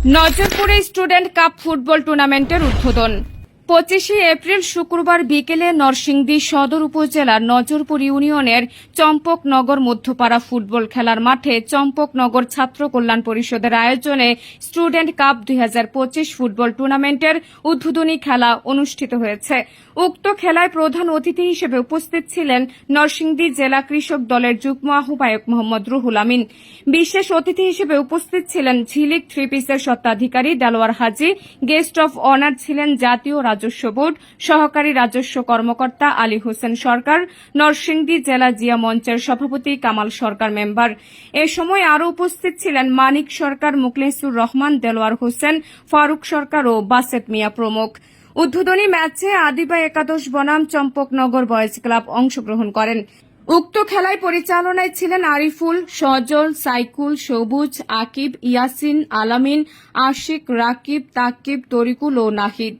নজরপুরে student cup football টুর্নামেন্টের উদ্বোধন 25 April শুক্রবার বিকেলে নরসিংদী সদর উপজেলার নজরপুর ইউনিয়নের চম্পকনগর মধ্যপাড়া ফুটবল খেলার মাঠে চম্পকনগর ছাত্র কল্যাণ পরিষদের আয়োজনে স্টুডেন্ট কাপ 2025 ফুটবল টুর্নামেন্টের উদ্বোধনী খেলা অনুষ্ঠিত হয়েছে। উক্ত খেলায় প্রধান অতিথি হিসেবে উপস্থিত ছিলেন নরসিংদী জেলা কৃষক দলের যুগ্ম আহ্বায়ক মোহাম্মদ রুহুল আমিন। বিশেষ অতিথি হিসেবে উপস্থিত ছিলেন ঝিলিক থ্রি পিসের স্বত্বাধিকারী দেলোয়ার হাজী। গেস্ট অব অনার ছিলেন জাতীয় রাজস্ব বোর্ড সহকারী রাজস্ব কর্মকর্তা আলী হোসেন সরকার, নরসিংদী জেলা জিয়া মঞ্চের সভাপতি কামাল সরকার মেম্বার। এ সময় আরও উপস্থিত ছিলেন মানিক সরকার, মুখলেসুর রহমান, দেলোয়ার হোসেন, ফারুক সরকার ও বাসেত মিয়া প্রমুখ। উদ্বোধনী ম্যাচে আদিবা একাদশ বনাম চম্পকনগর বয়েজ ক্লাব অংশগ্রহণ করেন। উক্ত খেলায় পরিচালনায় ছিলেন আরিফুল, সজল, সাইকুল, সবুজ, আকিব, ইয়াসিন, আলামিন, আশিক, রাকিব, তাকিব, তরিকুল ও নাহিদ।